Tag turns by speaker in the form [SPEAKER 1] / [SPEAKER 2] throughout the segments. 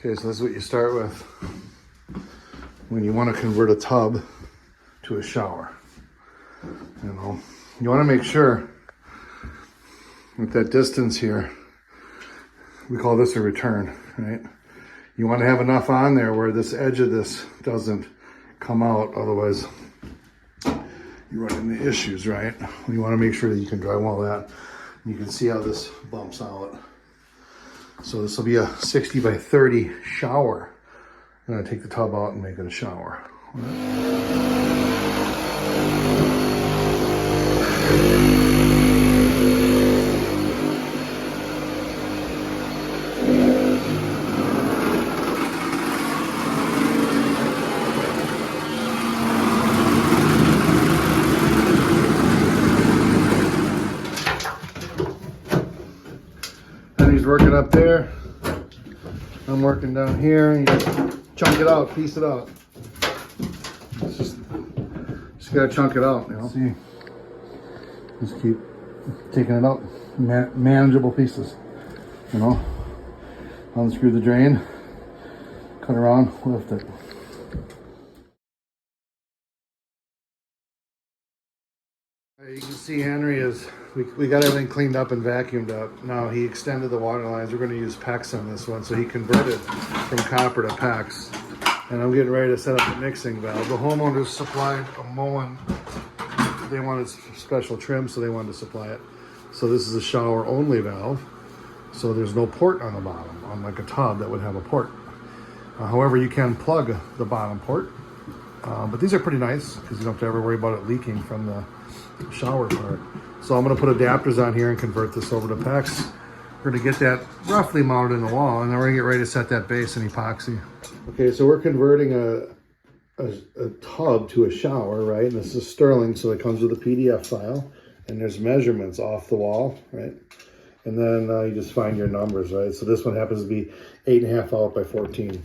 [SPEAKER 1] Okay, so this is what you start with when you want to convert a tub to a shower. You know, you want to make sure with that distance here, we call this a return, right? You want to have enough on there where this edge of this doesn't come out, otherwise you run into issues, right? You want to make sure that you can drywall that. You can see how this bumps out. So this will be a 60 by 30 shower. I'm gonna take the tub out and make it a shower. He's working up there. I'm working down here. You just chunk it out, piece it out. It's just gotta chunk it out, you know. See, just keep taking it out, manageable pieces, you know. Unscrew the drain, cut around, lift it. You can see Henry is, we got everything cleaned up and vacuumed up. Now he extended the water lines. We're going to use PEX on this one. So he converted from copper to PEX. And I'm getting ready to set up the mixing valve. The homeowners supplied a Moen. They wanted special trim, so they wanted to supply it. So this is a shower only valve. So there's no port on the bottom, unlike a tub that would have a port. However, you can plug the bottom port. But these are pretty nice because you don't have to ever worry about it leaking from the shower part. So I'm going to put adapters on here and convert this over to PEX. We're going to get that roughly mounted in the wall, and then we're going to get ready to set that base in epoxy. Okay, so we're converting a tub to a shower, right? And this is Sterling, so it comes with a PDF file, and there's measurements off the wall, right? And then you just find your numbers, right? So this one happens to be 8.5 out by 14,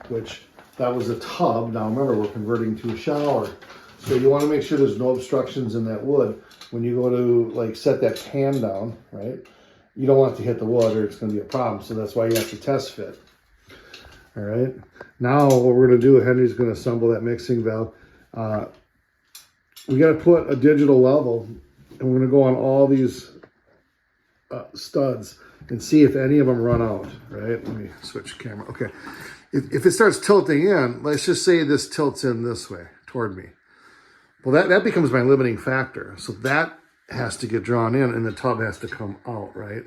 [SPEAKER 1] which that was a tub. Now remember, we're converting to a shower. So you want to make sure there's no obstructions in that wood. When you go to like set that pan down, right? You don't want it to hit the wood or it's going to be a problem. So that's why you have to test fit. All right. Now what we're going to do, Henry's going to assemble that mixing valve. We got to put a digital level, and we're going to go on all these studs and see if any of them run out, right? Let me switch camera. Okay. If it starts tilting in, let's just say this tilts in this way toward me. Well, that becomes my limiting factor. So that has to get drawn in and the tub has to come out, right?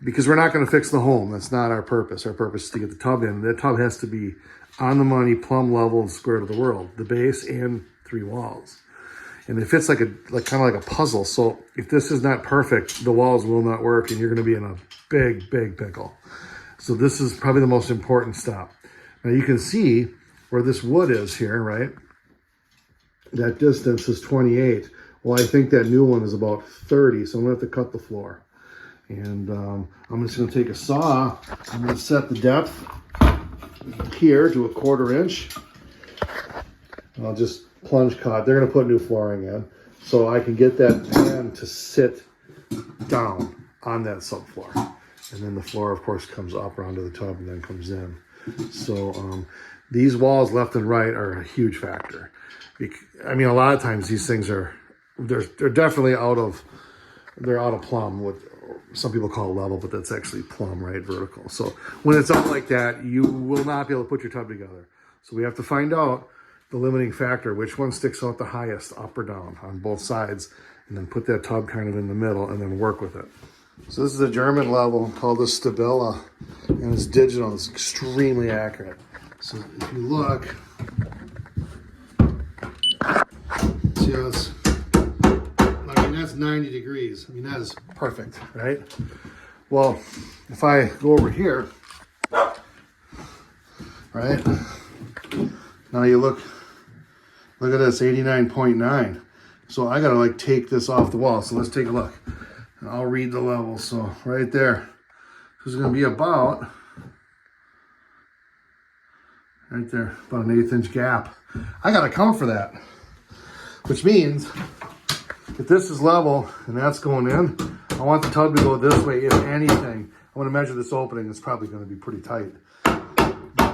[SPEAKER 1] Because we're not going to fix the home. That's not our purpose. Our purpose is to get the tub in. That tub has to be on the money, plumb level, and square to the world. The base and 3 walls. And it fits like kind of like a puzzle. So if this is not perfect, the walls will not work and you're going to be in a big, big pickle. So this is probably the most important step. Now you can see where this wood is here, right? That distance is 28. Well, I think that new one is about 30, so I'm gonna have to cut the floor. And I'm just gonna take a saw. I'm gonna set the depth here to 1/4 inch. And I'll just plunge cut. They're gonna put new flooring in, so I can get that pan to sit down on that subfloor. And then the floor, of course, comes up onto the tub and then comes in. So these walls left and right are a huge factor. I mean, a lot of times these things they're definitely out of plumb. What some people call level, but that's actually plumb, right? Vertical. So when it's up like that, you will not be able to put your tub together. So we have to find out the limiting factor, which one sticks out the highest, up or down on both sides, and then put that tub kind of in the middle and then work with it. So this is a German level called the Stabila, and it's digital. It's extremely accurate. So if you look, see how it's, I mean, that's 90 degrees. I mean, that is perfect, right? Well, if I go over here, right? Now you look at this, 89.9. So I gotta like take this off the wall. So let's take a look. And I'll read the level. So right there, this is gonna be about, right there, about an 1/8 inch gap. I gotta count for that. Which means, if this is level and that's going in, I want the tub to go this way. If anything, I want to measure this opening. It's probably going to be pretty tight.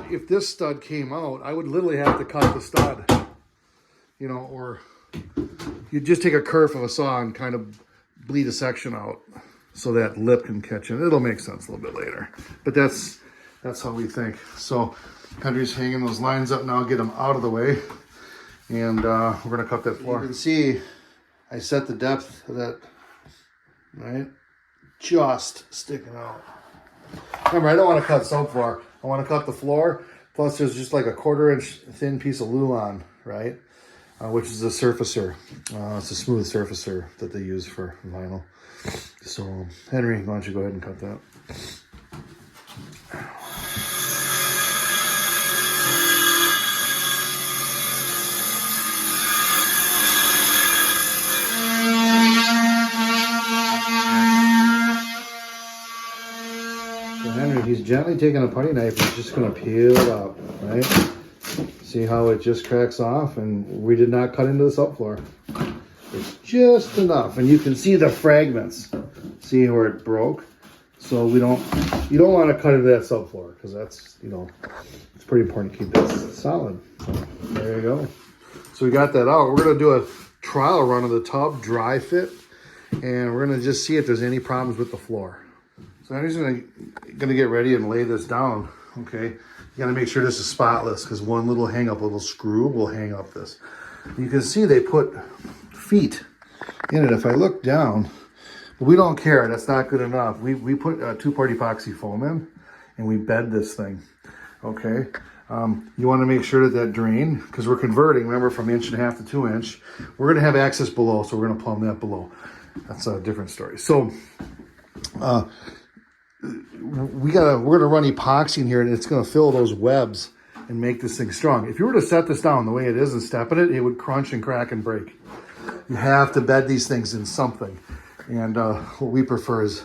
[SPEAKER 1] if this stud came out, I would literally have to cut the stud, you know, or you just take a kerf of a saw and kind of bleed a section out so that lip can catch it. It'll make sense a little bit later, but that's how we think. So Henry's hanging those lines up now, get them out of the way, and we're gonna cut that floor. You can see I set the depth of that, right? Just sticking out. Remember, I don't want to cut subfloor. I want to cut the floor. Plus, there's just like a 1/4 inch thin piece of Luan, right? Which is a surfacer. It's a smooth surfacer that they use for vinyl. So, Henry, why don't you go ahead and cut that? So Henry, he's gently taking a putty knife and he's just going to peel it up, right? See how it just cracks off, and we did not cut into the subfloor. It's just enough, and you can see the fragments. See where it broke? So you don't want to cut into that subfloor because that's, you know, it's pretty important to keep this solid. So, there you go. So we got that out. We're going to do a trial run of the tub, dry fit, and we're going to just see if there's any problems with the floor. So I'm just going to get ready and lay this down, okay? You got to make sure this is spotless because one little hang up, a little screw will hang up this. You can see they put feet in it. If I look down, but we don't care. That's not good enough. We put a 2-part epoxy foam in and we bed this thing, okay? You want to make sure that drain, because we're converting, remember, from 1.5 to 2 inch. We're going to have access below, so we're going to plumb that below. That's a different story. So, we're gonna run epoxy in here, and it's gonna fill those webs and make this thing strong. If you were to set this down the way it is and step in it, it would crunch and crack and break. You have to bed these things in something, and what we prefer is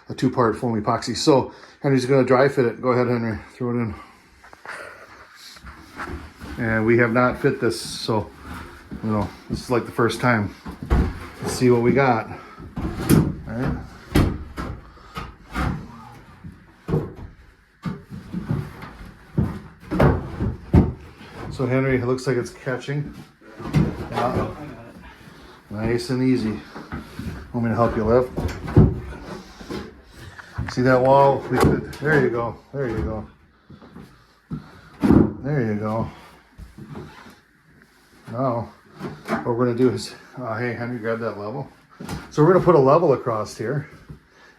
[SPEAKER 1] a 2-part foam epoxy. So Henry's gonna dry fit it. Go ahead, Henry, throw it in. And we have not fit this, so you know this is like the first time. Let's see what we got. All right. So Henry, it looks like it's catching. Yeah. Nice and easy. Want me to help you lift? See that wall? We could. There you go. There you go. There you go. Now, what we're going to do is, hey Henry, grab that level. So we're going to put a level across here,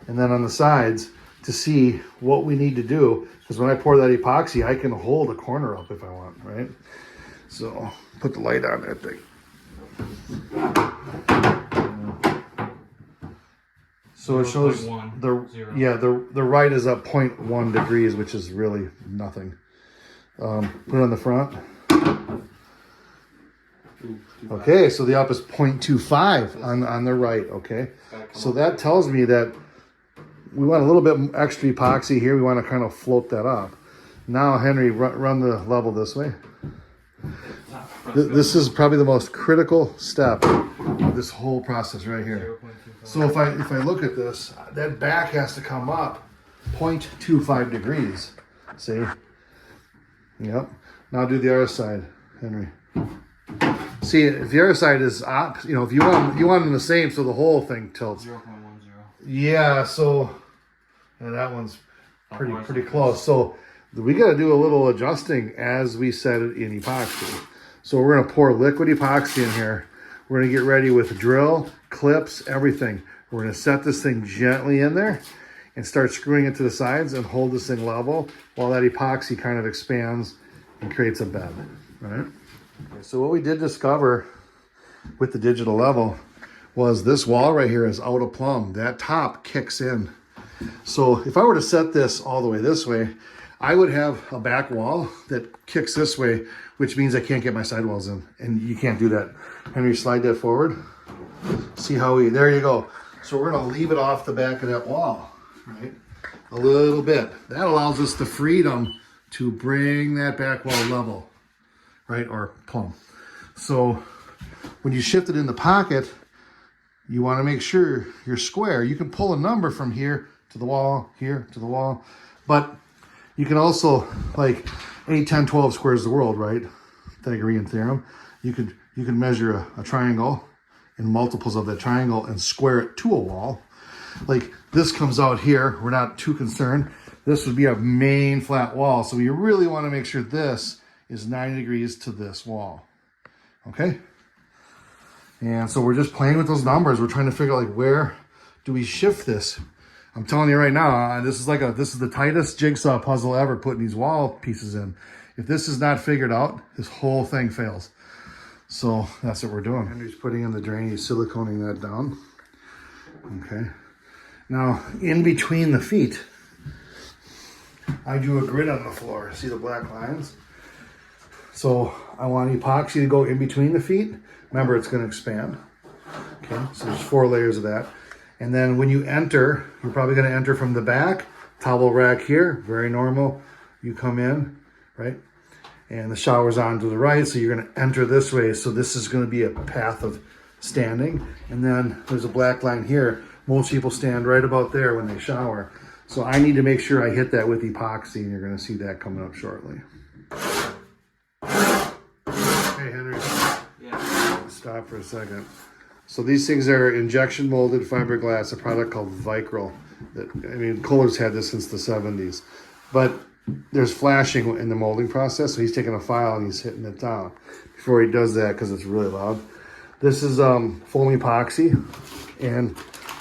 [SPEAKER 1] and then on the sides to see what we need to do. Because when I pour that epoxy, I can hold a corner up if I want, right? So put the light on that thing. So it shows the right is up 0.1 degrees, which is really nothing. Put it on the front. Okay, so the up is 0.25 on the right, okay? So that tells me that we want a little bit extra epoxy here. We want to kind of float that up. Now, Henry, run the level this way. This is probably the most critical step of this whole process right here. So if I look at this, that back has to come up 0.25 degrees. See? Yep. Now do the other side, Henry. See, if the other side is up, you know, if you want them the same, so the whole thing tilts.
[SPEAKER 2] 0.10.
[SPEAKER 1] Yeah, so that one's pretty close. So we got to do a little adjusting as we set it in epoxy. So we're going to pour liquid epoxy in here. We're going to get ready with drill, clips, everything. We're going to set this thing gently in there and start screwing it to the sides and hold this thing level while that epoxy kind of expands and creates a bed. All right? Okay, so what we did discover with the digital level was this wall right here is out of plumb. That top kicks in. So if I were to set this all the way this way, I would have a back wall that kicks this way, which means I can't get my sidewalls in, and you can't do that. Henry, slide that forward. See how there you go. So we're gonna leave it off the back of that wall, right? A little bit. That allows us the freedom to bring that back wall level, right, or plumb. So when you shift it in the pocket, you wanna make sure you're square. You can pull a number from here to the wall, here to the wall, but You can also, like 8, 10, 12 squares the world, right? Pythagorean theorem. You can measure a triangle in multiples of that triangle and square it to a wall. Like this comes out here. We're not too concerned. This would be a main flat wall. So you really want to make sure this is 90 degrees to this wall. Okay? And so we're just playing with those numbers. We're trying to figure out like where do we shift this? I'm telling you right now, this is the tightest jigsaw puzzle ever, putting these wall pieces in. If this is not figured out, this whole thing fails. So that's what we're doing. Henry's putting in the drain, he's siliconing that down. Okay. Now, in between the feet, I drew a grid on the floor. See the black lines? So I want epoxy to go in between the feet. Remember, it's going to expand. Okay, so there's 4 layers of that. And then when you enter, you're probably going to enter from the back, towel rack here, very normal. You come in, right? And the shower's on to the right, so you're going to enter this way. So this is going to be a path of standing. And then there's a black line here. Most people stand right about there when they shower. So I need to make sure I hit that with epoxy, and you're going to see that coming up shortly. Hey, Henry. Yeah. Stop for a second. So these things are injection molded fiberglass, a product called Vicryl. Kohler's had this since the 70s. But there's flashing in the molding process, so he's taking a file and he's hitting it down before he does that because it's really loud. This is foam epoxy, and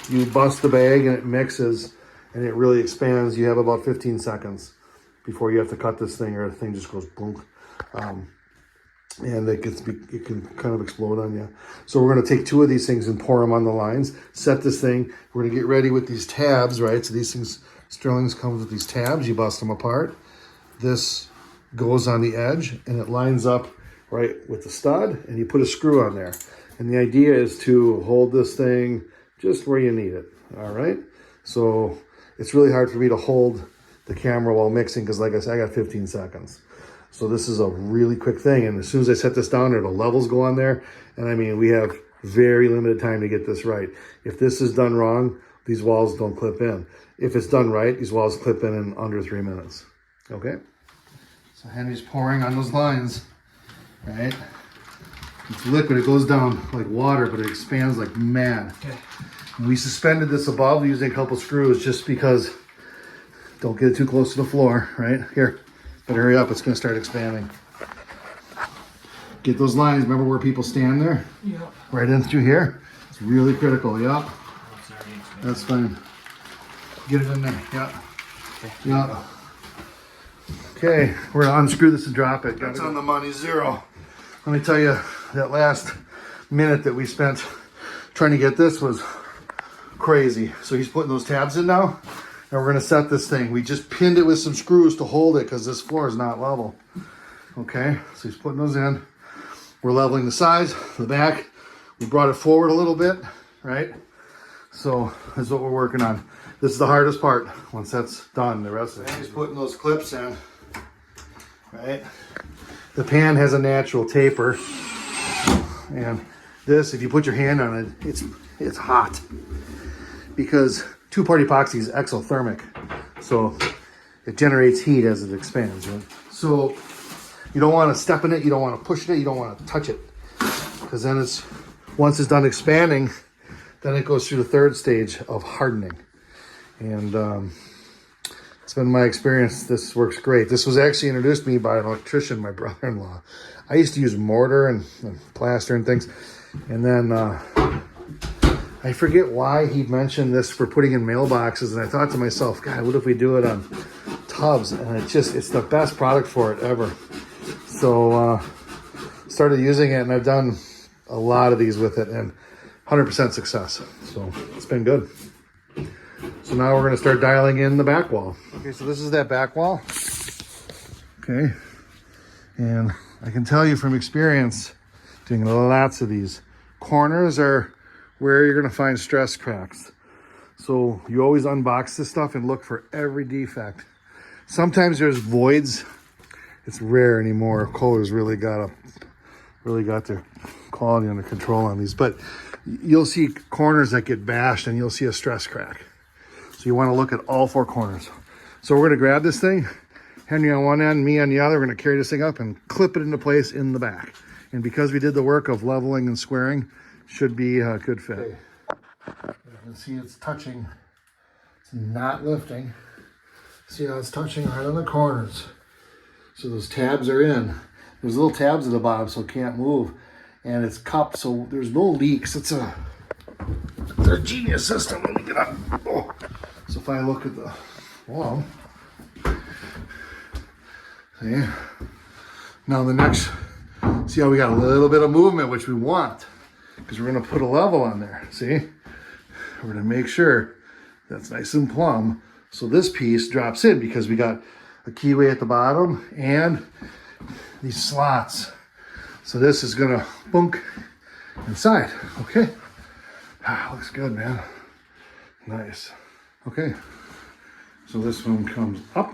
[SPEAKER 1] you bust the bag and it mixes and it really expands. You have about 15 seconds before you have to cut this thing, or the thing just goes boom. And it can kind of explode on you. So we're going to take 2 of these things and pour them on the lines, set this thing. We're going to get ready with these tabs, right? So these things, Sterling's comes with these tabs. You bust them apart. This goes on the edge and it lines up right with the stud, and you put a screw on there. And the idea is to hold this thing just where you need it, all right? So it's really hard for me to hold the camera while mixing because, like I said, I got 15 seconds. So this is a really quick thing. And as soon as I set this down there, the levels go on there. And I mean, we have very limited time to get this right. If this is done wrong, these walls don't clip in. If it's done right, these walls clip in under 3 minutes. Okay? So Henry's pouring on those lines, right? It's liquid, it goes down like water, but it expands like mad. Okay. And we suspended this above using a couple screws just because, don't get it too close to the floor, right? Here. But hurry up, it's going to start expanding. Get those lines, remember where people stand there? Yeah. Right in through here. It's really critical, yeah. That's fine. Get it in there, yeah. Okay. Yeah. Okay, we're going to unscrew this and drop it. That's on the money, 0. Let me tell you, that last minute that we spent trying to get this was crazy. So he's putting those tabs in now. And we're going to set this thing. We just pinned it with some screws to hold it because this floor is not level. Okay, so he's putting those in. We're leveling the sides, the back. We brought it forward a little bit, right? So that's what we're working on. This is the hardest part. Once that's done, the rest of it. He's putting those clips in, right? The pan has a natural taper. And this, if you put your hand on it, it's hot. Because 2-part epoxy is exothermic, so it generates heat as it expands, right? So you don't want to step in it, you don't want to push it, you don't want to touch it, because then once it's done expanding, then it goes through the 3rd stage of hardening. And it's been my experience, this works great. This was actually introduced to me by an electrician, my brother-in-law. I used to use mortar and plaster and things, and then I forget why he mentioned this for putting in mailboxes, and I thought to myself, God, what if we do it on tubs? And it's the best product for it ever. So started using it, and I've done a lot of these with it, and 100% success. So it's been good. So now we're going to start dialing in the back wall. Okay, so this is that back wall. Okay, and I can tell you from experience, doing lots of these, corners are where you're going to find stress cracks. So you always unbox this stuff and look for every defect. Sometimes there's voids. It's rare anymore. Kohler's really got their quality under control on these. But you'll see corners that get bashed and you'll see a stress crack. So you want to look at all 4 corners. So we're going to grab this thing. Henry on one end, me on the other. We're gonna carry this thing up and clip it into place in the back. And because we did the work of leveling and squaring, should be a good fit. Okay. You can see it's touching, it's not lifting. See how it's touching right on the corners. So those tabs are in. There's little tabs at the bottom so it can't move. And it's cupped so there's no leaks. It's a genius system. Let me get up. Oh. So if I look at the wall, see? Now the next, see how we got a little bit of movement, which we want, because we're gonna put a level on there, see? We're gonna make sure that's nice and plumb. So this piece drops in because we got a keyway at the bottom and these slots. So this is gonna bunk inside, okay? Looks good, man. Nice. Okay, so this one comes up.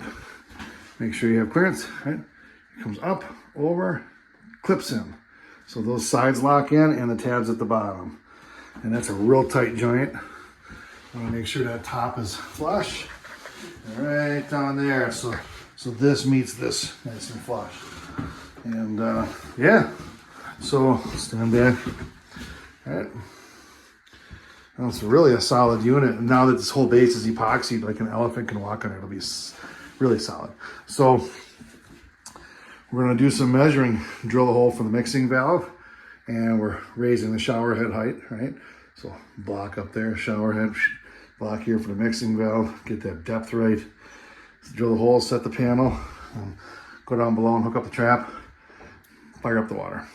[SPEAKER 1] Make sure you have clearance, right? It comes up, over, clips in. So those sides lock in and the tabs at the bottom. And that's a real tight joint. I wanna make sure that top is flush. Right down there. So this meets this nice and flush. And yeah, so stand back. All right. Now it's really a solid unit. And now that this whole base is epoxied, like an elephant can walk on it, it'll be really solid. So we're gonna do some measuring, drill a hole for the mixing valve, and we're raising the shower head height, right? So block up there, shower head, block here for the mixing valve, get that depth right. Drill the hole, set the panel, go down below and hook up the trap, fire up the water.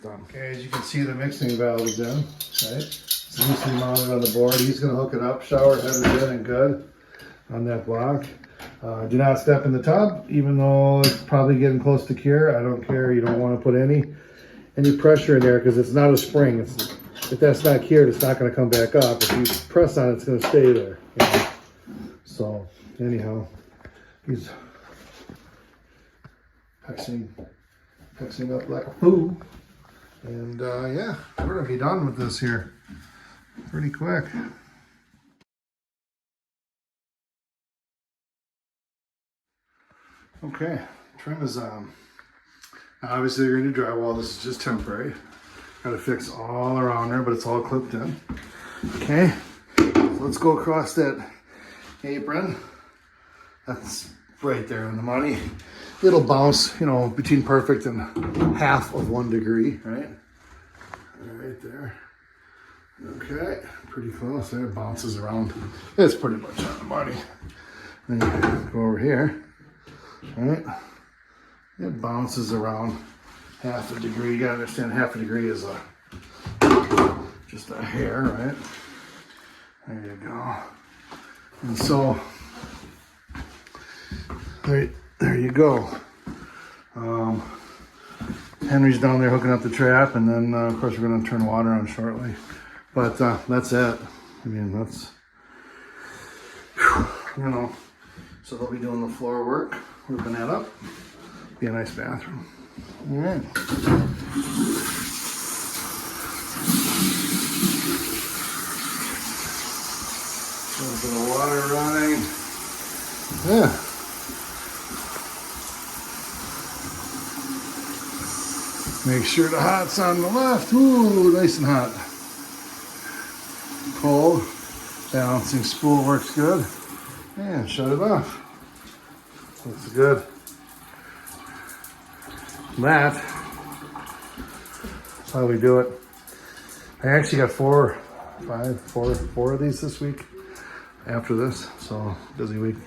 [SPEAKER 1] Done. Okay, as you can see, the mixing valve is in, right? It's loosely mounted on the board. He's gonna hook it up, shower head is in and good on that block. Do not step in the tub, even though it's probably getting close to cure. I don't care, you don't wanna put any pressure in there because it's not a spring. If that's not cured, it's not gonna come back up. If you press on it, it's gonna stay there. You know? So anyhow, he's fixing up like a fool. And yeah, we're gonna be done with this here pretty quick. Okay, trim is on. Obviously you're gonna do drywall, this is just temporary. Gotta fix all around there, but it's all clipped in. Okay, so let's go across that apron. That's right there on the money. It'll bounce, you know, between perfect and 1/2 degree, right? Right there. Okay, pretty close there. It bounces around. It's pretty much on the money. Then you go over here, right? It bounces around 1/2 degree. You gotta understand 1/2 degree is just a hair, right? There you go. And so, there you go. Henry's down there hooking up the trap, and then of course we're going to turn water on shortly. But that's it. I mean, that's, you know, so they'll be doing the floor work, ripping that up. Be a nice bathroom. All right. A little bit of water running. Yeah. Make sure the hot's on the left. Ooh, nice and hot. Cold. Balancing spool works good. And shut it off. Looks good. That's how we do it. I actually got four of these this week after this, so busy week.